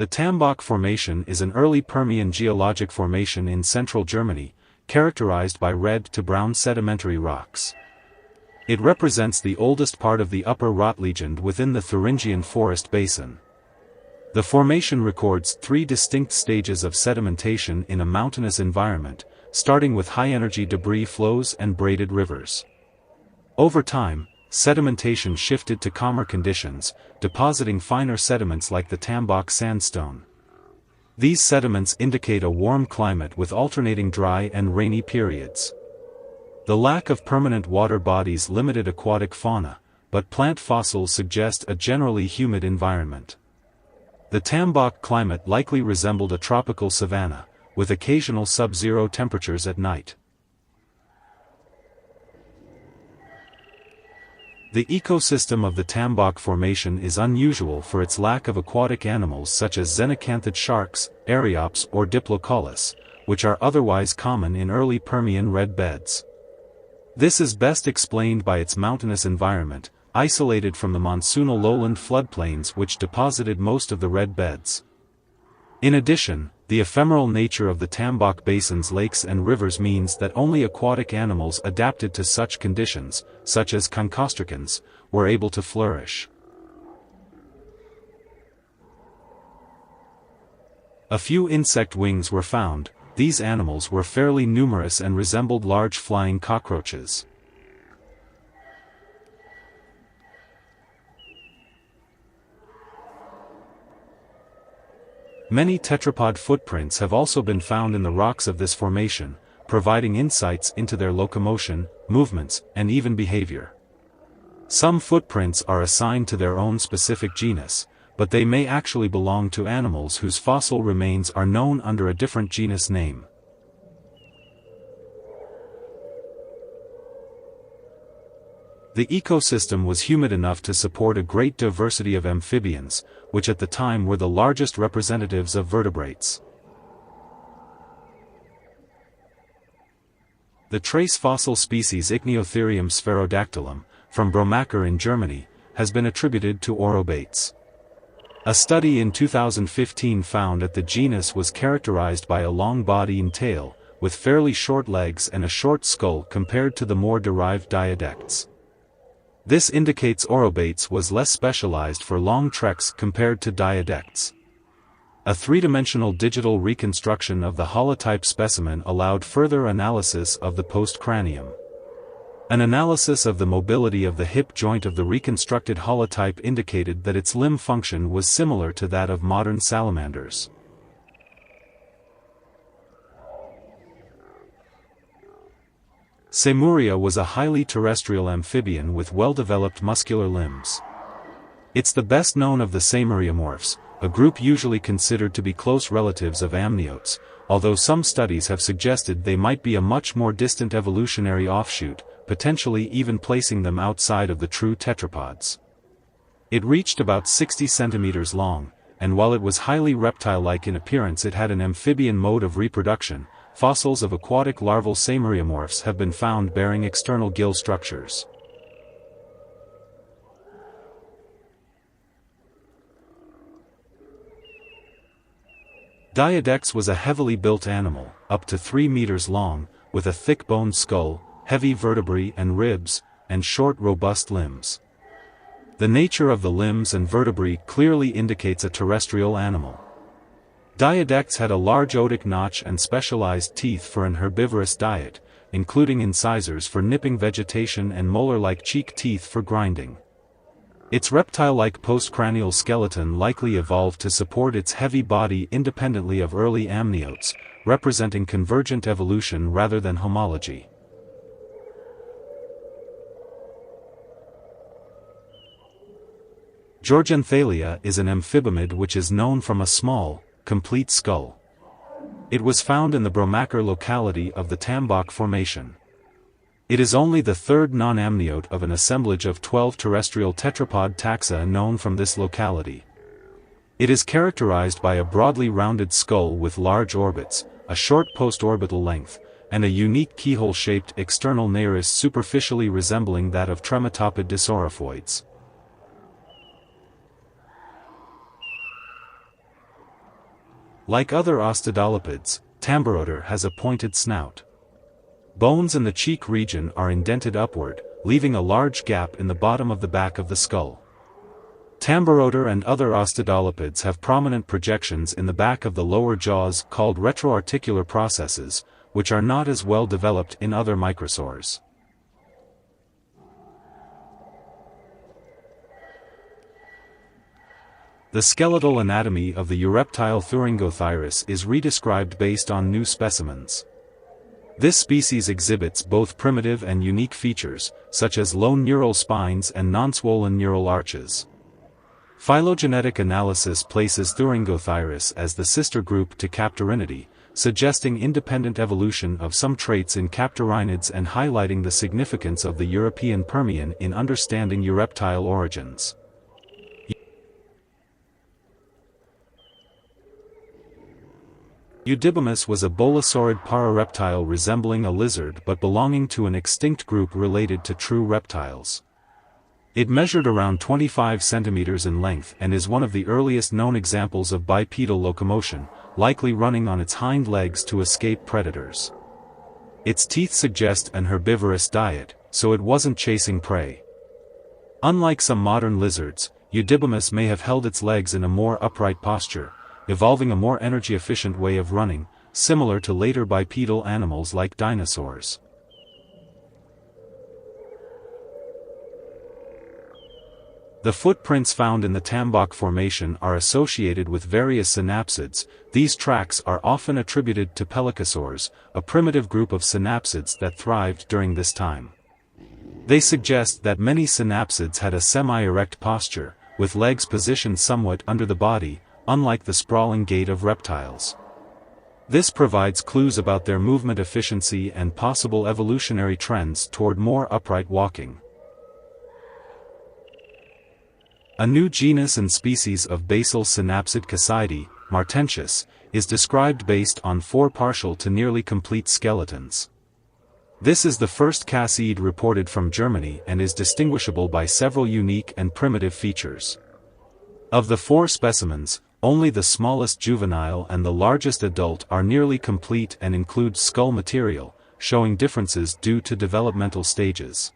The Tambach Formation is an early Permian geologic formation in central Germany, characterized by red to brown sedimentary rocks. It represents the oldest part of the Upper Rotliegend within the Thuringian forest basin. The formation records three distinct stages of sedimentation in a mountainous environment, starting with high-energy debris flows and braided rivers. Over time, sedimentation shifted to calmer conditions, depositing finer sediments like the Tambach sandstone. These sediments indicate a warm climate with alternating dry and rainy periods. The lack of permanent water bodies limited aquatic fauna, but plant fossils suggest a generally humid environment. The Tambach climate likely resembled a tropical savanna, with occasional sub-zero temperatures at night. The ecosystem of the Tambach Formation is unusual for its lack of aquatic animals such as xenocanthid sharks, Eriops or Diplocolus, which are otherwise common in early Permian red beds. This is best explained by its mountainous environment, isolated from the monsoonal lowland floodplains which deposited most of the red beds. In addition, the ephemeral nature of the Tambach Basin's lakes and rivers means that only aquatic animals adapted to such conditions, such as conchostricans, were able to flourish. A few insect wings were found. These animals were fairly numerous and resembled large flying cockroaches. Many tetrapod footprints have also been found in the rocks of this formation, providing insights into their locomotion, movements, and even behavior. Some footprints are assigned to their own specific genus, but they may actually belong to animals whose fossil remains are known under a different genus name. The ecosystem was humid enough to support a great diversity of amphibians, which at the time were the largest representatives of vertebrates. The trace fossil species Ichneotherium spherodactylum, from Bromacker in Germany, has been attributed to Orobates. A study in 2015 found that the genus was characterized by a long body and tail, with fairly short legs and a short skull compared to the more derived Diadectes. This indicates Orobates was less specialized for long treks compared to Diadectes. A three-dimensional digital reconstruction of the holotype specimen allowed further analysis of the postcranium. An analysis of the mobility of the hip joint of the reconstructed holotype indicated that its limb function was similar to that of modern salamanders. Seymouria was a highly terrestrial amphibian with well-developed muscular limbs. It's the best known of the Seymuriamorphs, a group usually considered to be close relatives of amniotes, although some studies have suggested they might be a much more distant evolutionary offshoot, potentially even placing them outside of the true tetrapods. It reached about 60 centimeters long, and while it was highly reptile-like in appearance, it had an amphibian mode of reproduction. Fossils of aquatic larval Seymuriamorphs have been found bearing external gill structures. Diadectes was a heavily built animal, up to 3 meters long, with a thick-boned skull, heavy vertebrae and ribs, and short robust limbs. The nature of the limbs and vertebrae clearly indicates a terrestrial animal. Diadectes had a large otic notch and specialized teeth for an herbivorous diet, including incisors for nipping vegetation and molar-like cheek teeth for grinding. Its reptile-like postcranial skeleton likely evolved to support its heavy body independently of early amniotes, representing convergent evolution rather than homology. Georgenthalia is an amphibomid which is known from a small, complete skull. It was found in the Bromacker locality of the Tambach Formation. It is only the third non-amniote of an assemblage of 12 terrestrial tetrapod taxa known from this locality. It is characterized by a broadly rounded skull with large orbits, a short postorbital length, and a unique keyhole-shaped external nares superficially resembling that of trematopod disaurophoids. Like other ostidolopids, Tambaroter has a pointed snout. Bones in the cheek region are indented upward, leaving a large gap in the bottom of the back of the skull. Tambaroter and other ostidolopids have prominent projections in the back of the lower jaws called retroarticular processes, which are not as well developed in other microsaurs. The skeletal anatomy of the Eureptile Thuringothyris is redescribed based on new specimens. This species exhibits both primitive and unique features, such as lone neural spines and non-swollen neural arches. Phylogenetic analysis places Thuringothyris as the sister group to Captorinidae, suggesting independent evolution of some traits in Captorinids and highlighting the significance of the European Permian in understanding Eureptile origins. Eudibamus was a bolosaurid parareptile resembling a lizard but belonging to an extinct group related to true reptiles. It measured around 25 centimeters in length and is one of the earliest known examples of bipedal locomotion, likely running on its hind legs to escape predators. Its teeth suggest an herbivorous diet, so it wasn't chasing prey. Unlike some modern lizards, Eudibamus may have held its legs in a more upright posture, evolving a more energy-efficient way of running, similar to later bipedal animals like dinosaurs. The footprints found in the Tambach Formation are associated with various synapsids. These tracks are often attributed to pelycosaurs, a primitive group of synapsids that thrived during this time. They suggest that many synapsids had a semi-erect posture, with legs positioned somewhat under the body, unlike the sprawling gait of reptiles. This provides clues about their movement efficiency and possible evolutionary trends toward more upright walking. A new genus and species of basal synapsid Cassidae, Martensius, is described based on 4 partial to nearly complete skeletons. This is the first Casside reported from Germany and is distinguishable by several unique and primitive features. Of the 4 specimens, only the smallest juvenile and the largest adult are nearly complete and include skull material, showing differences due to developmental stages.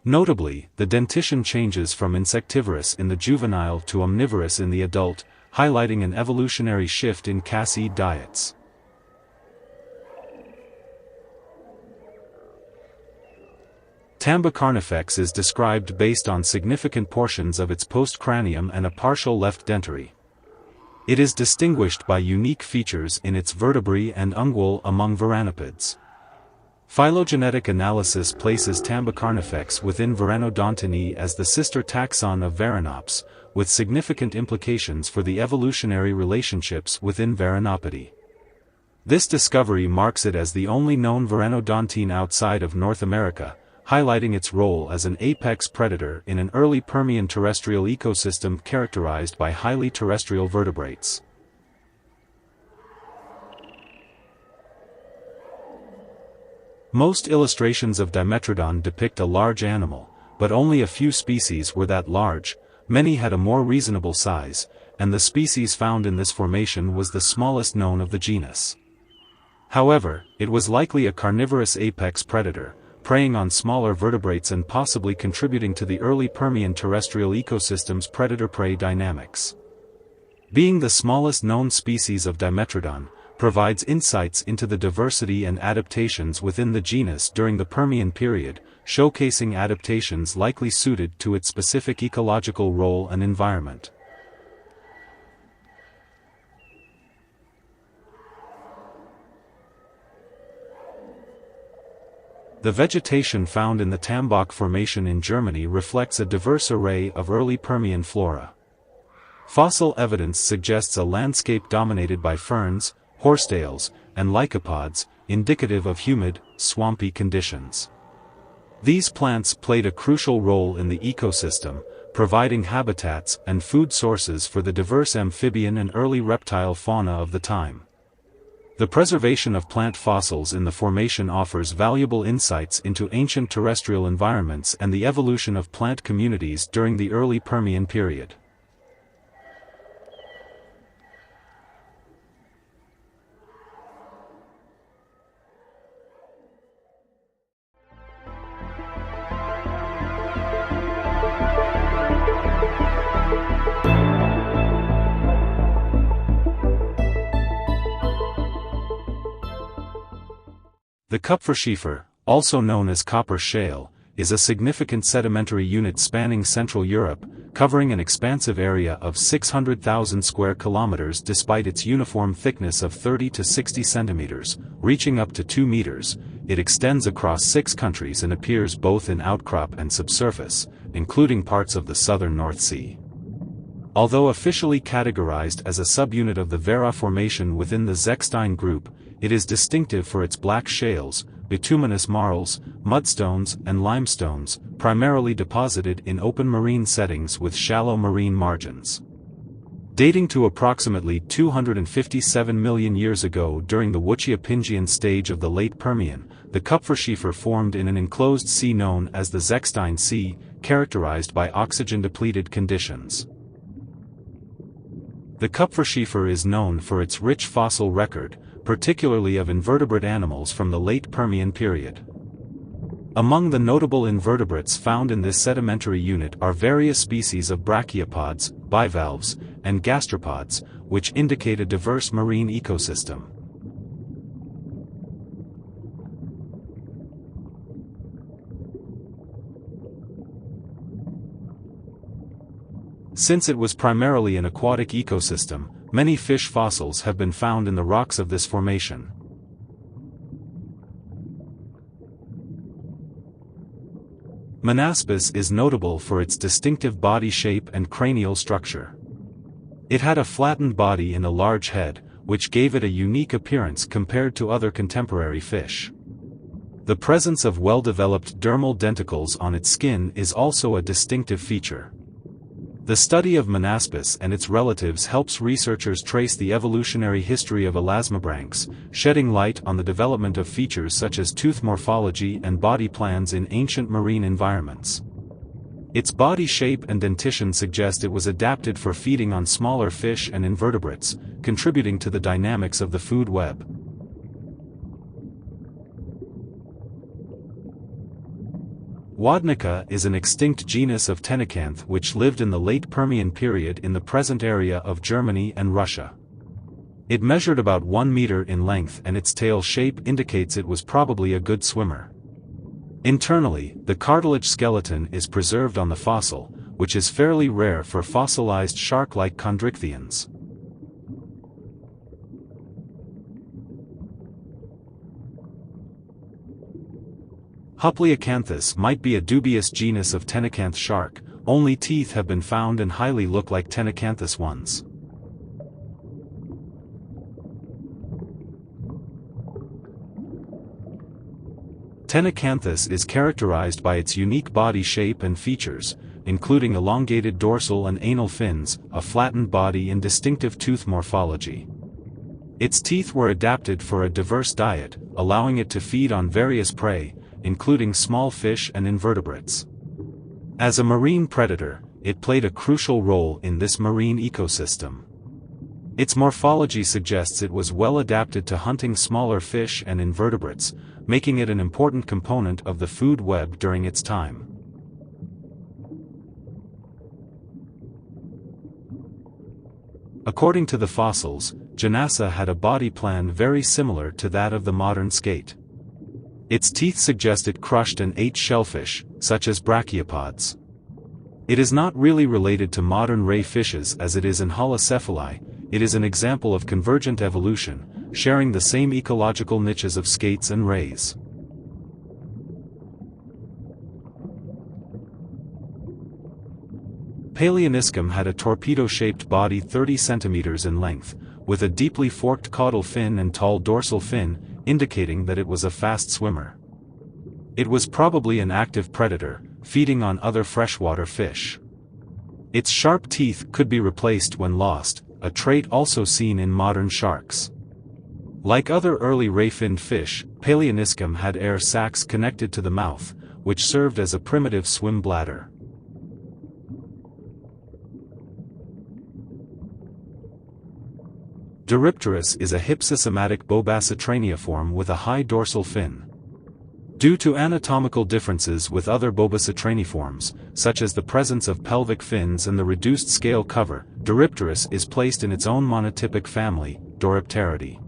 Notably, the dentition changes from insectivorous in the juvenile to omnivorous in the adult, highlighting an evolutionary shift in Casside diets. Tambacarnifex is described based on significant portions of its postcranium and a partial left dentary. It is distinguished by unique features in its vertebrae and ungual among Varanopods. Phylogenetic analysis places Tambacarnifex within Varanodontinae as the sister taxon of Varanops, with significant implications for the evolutionary relationships within Varanopody. This discovery marks it as the only known Varanodontine outside of North America, highlighting its role as an apex predator in an early Permian terrestrial ecosystem characterized by highly terrestrial vertebrates. Most illustrations of Dimetrodon depict a large animal, but only a few species were that large. Many had a more reasonable size, and the species found in this formation was the smallest known of the genus. However, it was likely a carnivorous apex predator, preying on smaller vertebrates and possibly contributing to the early Permian terrestrial ecosystem's predator-prey dynamics. Being the smallest known species of Dimetrodon, provides insights into the diversity and adaptations within the genus during the Permian period, showcasing adaptations likely suited to its specific ecological role and environment. The vegetation found in the Tambach Formation in Germany reflects a diverse array of early Permian flora. Fossil evidence suggests a landscape dominated by ferns, horsetails, and lycopods, indicative of humid, swampy conditions. These plants played a crucial role in the ecosystem, providing habitats and food sources for the diverse amphibian and early reptile fauna of the time. The preservation of plant fossils in the formation offers valuable insights into ancient terrestrial environments and the evolution of plant communities during the early Permian period. The Kupferschiefer, also known as copper shale, is a significant sedimentary unit spanning Central Europe, covering an expansive area of 600,000 square kilometers despite its uniform thickness of 30 to 60 centimeters, reaching up to 2 meters. It extends across 6 countries and appears both in outcrop and subsurface, including parts of the southern North Sea. Although officially categorized as a subunit of the Werra Formation within the Zechstein group, it is distinctive for its black shales, bituminous marls, mudstones and limestones, primarily deposited in open marine settings with shallow marine margins. Dating to approximately 257 million years ago during the Wuchia-Pingian stage of the late Permian, the Kupferschiefer formed in an enclosed sea known as the Zechstein Sea, characterized by oxygen-depleted conditions. The Kupferschiefer is known for its rich fossil record, particularly of invertebrate animals from the late Permian period. Among the notable invertebrates found in this sedimentary unit are various species of brachiopods, bivalves, and gastropods, which indicate a diverse marine ecosystem. Since it was primarily an aquatic ecosystem, many fish fossils have been found in the rocks of this formation. Menaspis is notable for its distinctive body shape and cranial structure. It had a flattened body and a large head, which gave it a unique appearance compared to other contemporary fish. The presence of well-developed dermal denticles on its skin is also a distinctive feature. The study of Menaspis and its relatives helps researchers trace the evolutionary history of elasmobranchs, shedding light on the development of features such as tooth morphology and body plans in ancient marine environments. Its body shape and dentition suggest it was adapted for feeding on smaller fish and invertebrates, contributing to the dynamics of the food web. Wodnika is an extinct genus of Ctenacanth which lived in the late Permian period in the present area of Germany and Russia. It measured about 1 meter in length and its tail shape indicates it was probably a good swimmer. Internally, the cartilage skeleton is preserved on the fossil, which is fairly rare for fossilized shark-like chondrichthyans. Hopleacanthus might be a dubious genus of Ctenacanth shark, only teeth have been found and highly look like Ctenacanthus ones. Ctenacanthus is characterized by its unique body shape and features, including elongated dorsal and anal fins, a flattened body and distinctive tooth morphology. Its teeth were adapted for a diverse diet, allowing it to feed on various prey, including small fish and invertebrates. As a marine predator, it played a crucial role in this marine ecosystem. Its morphology suggests it was well adapted to hunting smaller fish and invertebrates, making it an important component of the food web during its time. According to the fossils, Janassa had a body plan very similar to that of the modern skate. Its teeth suggest it crushed and ate shellfish, such as brachiopods. It is not really related to modern ray fishes as it is in holocephali. It is an example of convergent evolution, sharing the same ecological niches of skates and rays. Palaeoniscum had a torpedo-shaped body 30 centimeters in length, with a deeply forked caudal fin and tall dorsal fin, indicating that it was a fast swimmer. It was probably an active predator, feeding on other freshwater fish. Its sharp teeth could be replaced when lost, a trait also seen in modern sharks. Like other early ray-finned fish, Palaeoniscum had air sacs connected to the mouth, which served as a primitive swim bladder. Dorypterus is a hypsosomatic bobacitraniiform with a high dorsal fin. Due to anatomical differences with other bobacitraniiforms, such as the presence of pelvic fins and the reduced scale cover, Dorypterus is placed in its own monotypic family, Dorypteridae.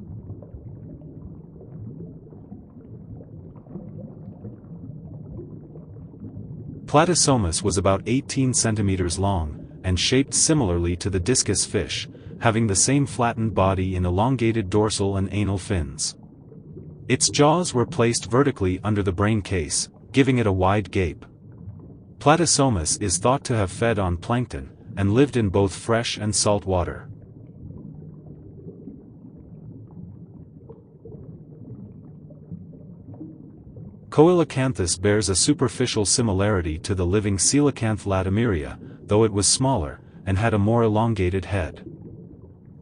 Platysomus was about 18 centimeters long, and shaped similarly to the discus fish, having the same flattened body and elongated dorsal and anal fins. Its jaws were placed vertically under the brain case, giving it a wide gape. Platysomus is thought to have fed on plankton, and lived in both fresh and salt water. Coelacanthus bears a superficial similarity to the living coelacanth Latimeria, though it was smaller, and had a more elongated head.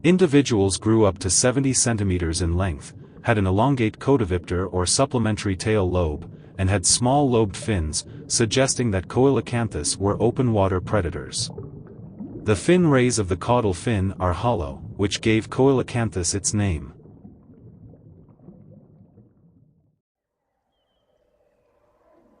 Individuals grew up to 70 centimeters in length, had an elongate codivipter or supplementary tail lobe, and had small lobed fins, suggesting that Coelacanthus were open-water predators. The fin rays of the caudal fin are hollow, which gave Coelacanthus its name.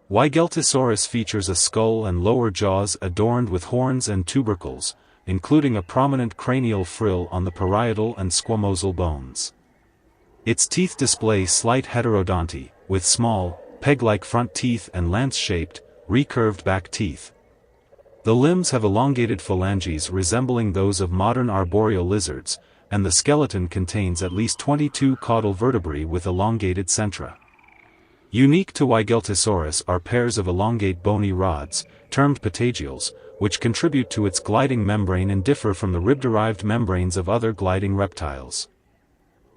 Weigeltisaurus features a skull and lower jaws adorned with horns and tubercles, including a prominent cranial frill on the parietal and squamosal bones. Its teeth display slight heterodonty, with small, peg-like front teeth and lance-shaped, recurved back teeth. The limbs have elongated phalanges resembling those of modern arboreal lizards, and the skeleton contains at least 22 caudal vertebrae with elongated centra. Unique to Weigeltisaurus are pairs of elongate bony rods, termed patagials, which contribute to its gliding membrane and differ from the rib-derived membranes of other gliding reptiles.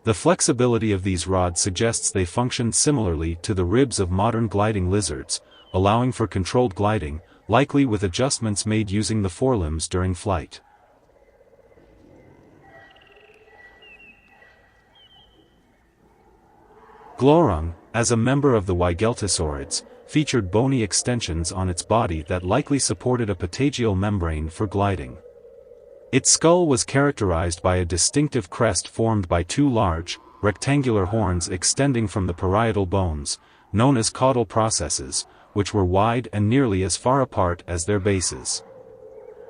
The flexibility of these rods suggests they function similarly to the ribs of modern gliding lizards, allowing for controlled gliding, likely with adjustments made using the forelimbs during flight. Glaurung, as a member of the Weigeltisaurids, featured bony extensions on its body that likely supported a patagial membrane for gliding. Its skull was characterized by a distinctive crest formed by two large, rectangular horns extending from the parietal bones, known as caudal processes, which were wide and nearly as far apart as their bases.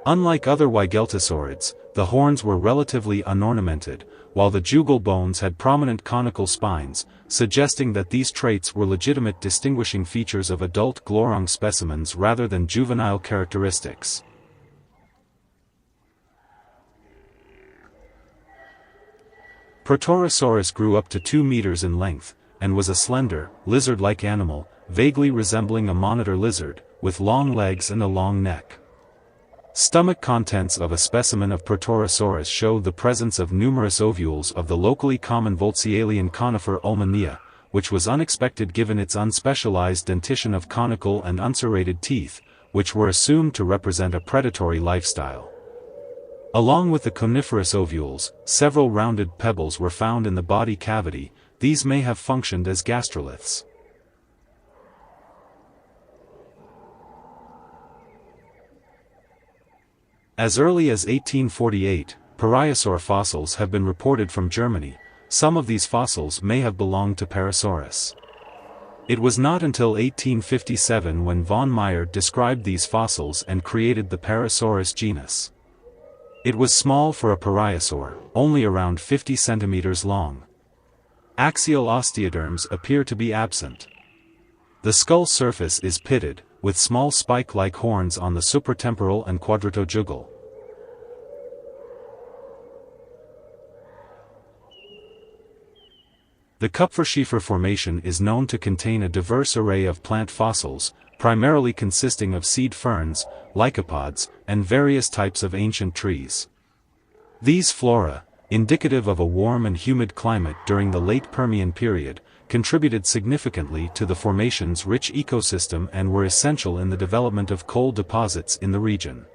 Unlike other Weigeltisaurids, the horns were relatively unornamented, while the jugal bones had prominent conical spines, suggesting that these traits were legitimate distinguishing features of adult Glaurung specimens rather than juvenile characteristics. Protorosaurus grew up to 2 meters in length, and was a slender, lizard-like animal, vaguely resembling a monitor lizard, with long legs and a long neck. Stomach contents of a specimen of Protorosaurus showed the presence of numerous ovules of the locally common Voltzialian conifer Ulmonea, which was unexpected given its unspecialized dentition of conical and unserrated teeth, which were assumed to represent a predatory lifestyle. Along with the coniferous ovules, several rounded pebbles were found in the body cavity. These may have functioned as gastroliths. As early as 1848, Parasaur fossils have been reported from Germany. Some of these fossils may have belonged to Parasaurus. It was not until 1857 when von Meyer described these fossils and created the Parasaurus genus. It was small for a parasaur, only around 50 centimeters long. Axial osteoderms appear to be absent. The skull surface is pitted, with small spike-like horns on the supratemporal and quadratojugal. The Kupferschiefer Formation is known to contain a diverse array of plant fossils, primarily consisting of seed ferns, lycopods, and various types of ancient trees. These flora, indicative of a warm and humid climate during the late Permian period, contributed significantly to the formation's rich ecosystem and were essential in the development of coal deposits in the region.